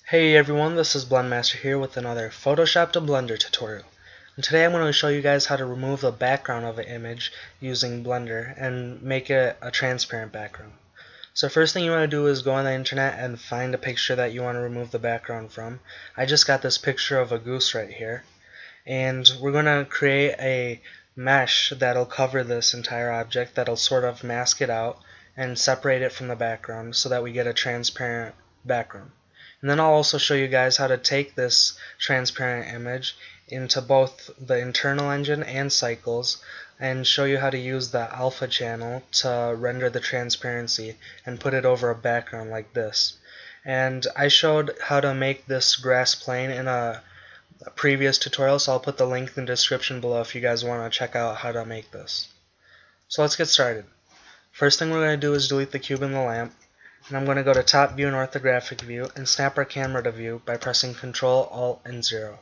Hey everyone, this is BlendMaster here with another Photoshop to Blender tutorial. And today I'm going to show you guys how to remove the background of an image using Blender and make it a transparent background. So first thing you want to do is go on the internet and find a picture that you want to remove the background from. I just got this picture of a goose right here. And we're going to create a mesh that'll cover this entire object, that'll sort of mask it out and separate it from the background so that we get a transparent background. And then I'll also show you guys how to take this transparent image into both the internal engine and cycles and show you how to use the alpha channel to render the transparency and put it over a background like this. And I showed how to make this grass plane in a previous tutorial, so I'll put the link in the description below if you guys want to check out how to make this. So let's get started. First thing we're going to do is delete the cube and the lamp. And I'm going to go to top view and orthographic view and snap our camera to view by pressing Ctrl, Alt, and 0.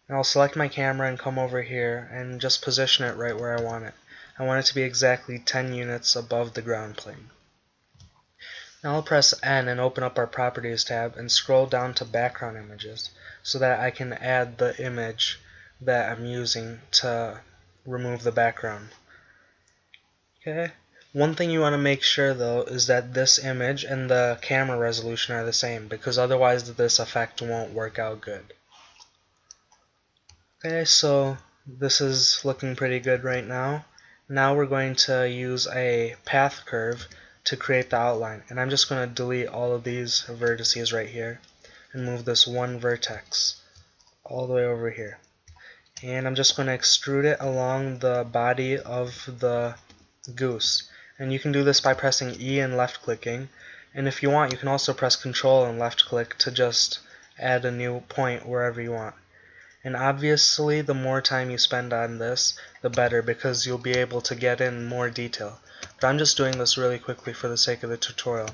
And I'll select my camera and come over here and just position it right where I want it. I want it to be exactly 10 units above the ground plane. Now I'll press N and open up our Properties tab and scroll down to Background Images so that I can add the image that I'm using to remove the background. Okay. One thing you want to make sure though is that this image and the camera resolution are the same, because otherwise this effect won't work out good. Okay, so this is looking pretty good right now. Now we're going to use a path curve to create the outline, and I'm just going to delete all of these vertices right here and move this one vertex all the way over here. And I'm just going to extrude it along the body of the goose. And you can do this by pressing E and left clicking, and if you want you can also press Control and left click to just add a new point wherever you want. And obviously the more time you spend on this the better, because you'll be able to get in more detail. But I'm just doing this really quickly for the sake of the tutorial.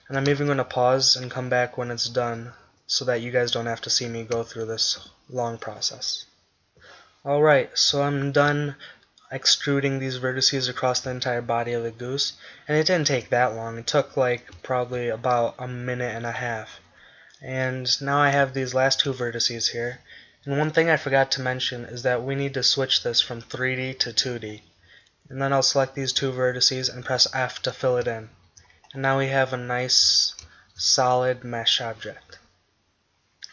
And I'm even going to pause and come back when it's done so that you guys don't have to see me go through this long process. Alright, so I'm done extruding these vertices across the entire body of the goose, and it didn't take that long. It took like probably about a minute and a half. And now I have these last two vertices here, and one thing I forgot to mention is that we need to switch this from 3D to 2D. And then I'll select these two vertices and press F to fill it in, and now we have a nice solid mesh object.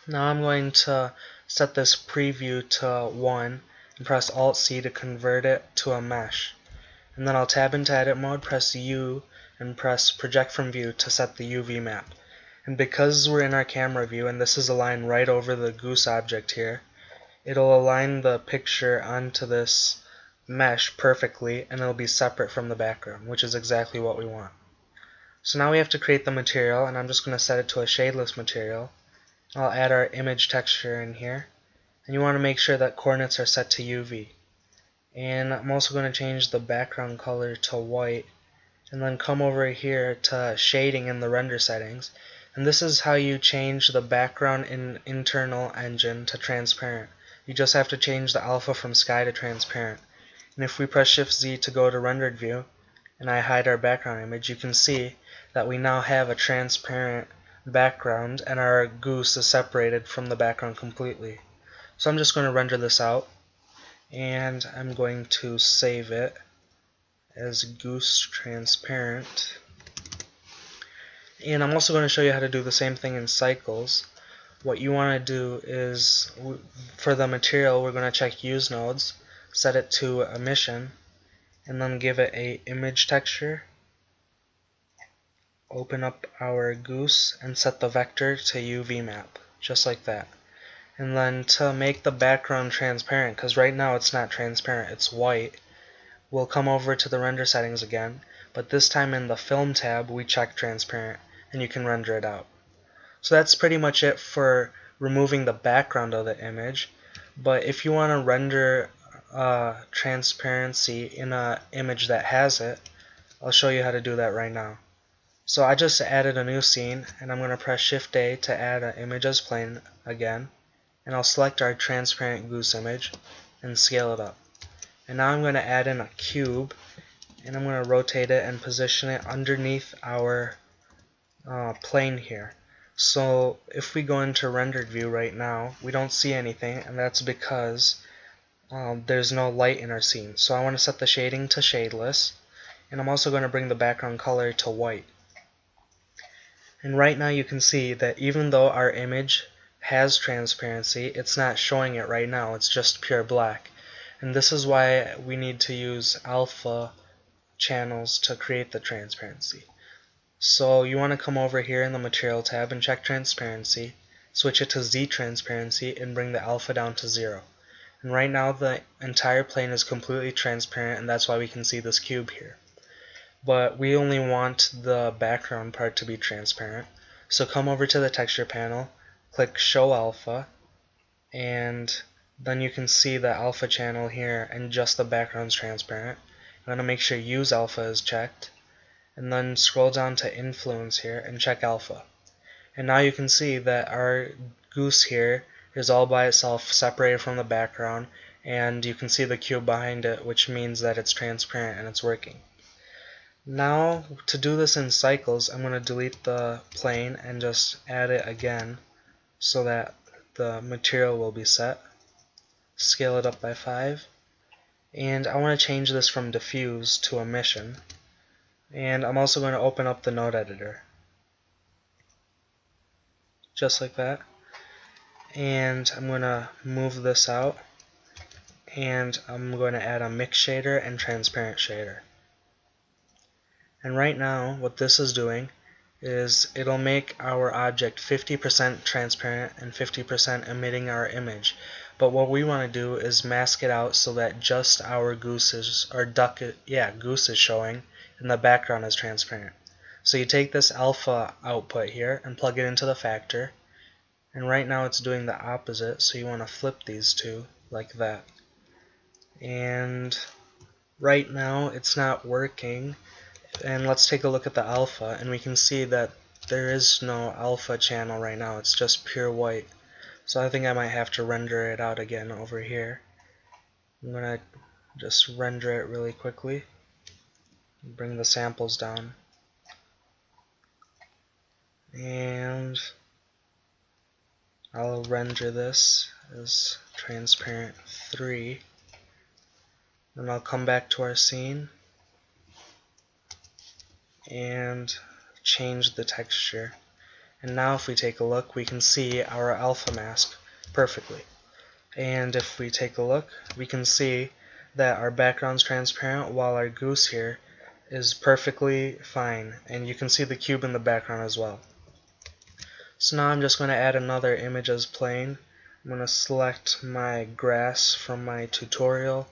Now I'm going to set this preview to 1 and press Alt-C to convert it to a mesh. And then I'll tab into edit mode, press U, and press project from view to set the UV map. And because we're in our camera view and this is aligned right over the goose object here, it'll align the picture onto this mesh perfectly, and it'll be separate from the background, which is exactly what we want. So now we have to create the material, and I'm just going to set it to a shadeless material. I'll add our image texture in here. And you want to make sure that coordinates are set to UV. And I'm also going to change the background color to white, and then come over here to shading in the render settings. And this is how you change the background in internal engine to transparent. You just have to change the alpha from sky to transparent. And if we press Shift Z to go to rendered view and I hide our background image, you can see that we now have a transparent background and our goose is separated from the background completely. So I'm just going to render this out, and I'm going to save it as goose transparent. And I'm also going to show you how to do the same thing in cycles. What you want to do is, for the material, we're going to check use nodes, set it to emission, and then give it a image texture. Open up our goose and set the vector to UV map, just like that. And then to make the background transparent, because right now it's not transparent, it's white, we'll come over to the render settings again, but this time in the film tab we check transparent, and you can render it out. So that's pretty much it for removing the background of the image. But if you want to render transparency in an image that has it, I'll show you how to do that right now. So I just added a new scene, and I'm going to press Shift A to add an image as plane again. And I'll select our transparent goose image and scale it up. And now I'm going to add in a cube, and I'm going to rotate it and position it underneath our plane here. So if we go into rendered view right now, we don't see anything, and that's because there's no light in our scene. So I want to set the shading to shadeless, and I'm also going to bring the background color to white. And right now you can see that even though our image has transparency, it's not showing it right now, it's just pure black. And this is why we need to use alpha channels to create the transparency. So you want to come over here in the Material tab and check Transparency, switch it to Z Transparency, and bring the alpha down to 0. And right now the entire plane is completely transparent, and that's why we can see this cube here. But we only want the background part to be transparent. So come over to the Texture panel, click Show Alpha, and then you can see the alpha channel here, and just the background's transparent. You want to make sure Use Alpha is checked, and then scroll down to Influence here and check Alpha. And now you can see that our goose here is all by itself, separated from the background, and you can see the cube behind it, which means that it's transparent and it's working. Now, to do this in cycles, I'm going to delete the plane and just add it again so that the material will be set. Scale it up by 5. And I want to change this from diffuse to emission. And I'm also going to open up the node editor. Just like that. And I'm going to move this out. And I'm going to add a mix shader and transparent shader. And right now, what this is doing is it'll make our object 50% transparent and 50% emitting our image. But what we want to do is mask it out so that just our goose is showing and the background is transparent. So you take this alpha output here and plug it into the factor, and right now it's doing the opposite, so you want to flip these two like that. And right now it's not working, and let's take a look at the alpha, and we can see that there is no alpha channel right now, it's just pure white. So I think I might have to render it out again over here. I'm going to just render it really quickly. Bring the samples down. And I'll render this as transparent 3. Then I'll come back to our scene and change the texture. And now if we take a look, we can see our alpha mask perfectly. And if we take a look, we can see that our background's transparent while our goose here is perfectly fine. And you can see the cube in the background as well. So now I'm just going to add another image as plain. I'm going to select my grass from my tutorial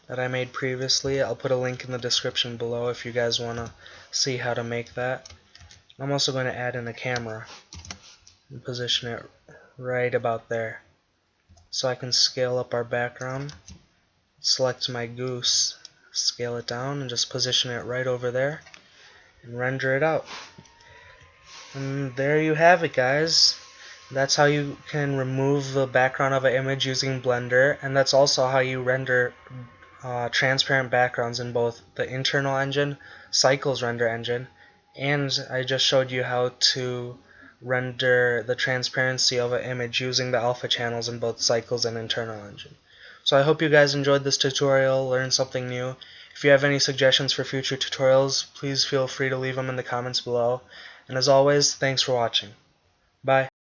that I made previously. I'll put a link in the description below if you guys want to see how to make that. I'm also going to add in a camera and position it right about there. So I can scale up our background, select my goose, scale it down, and just position it right over there and render it out. And there you have it, guys. That's how you can remove the background of an image using Blender, and that's also how you render transparent backgrounds in both the internal engine, Cycles render engine, and I just showed you how to render the transparency of an image using the alpha channels in both Cycles and internal engine. So I hope you guys enjoyed this tutorial, learned something new. If you have any suggestions for future tutorials, please feel free to leave them in the comments below. And as always, thanks for watching. Bye.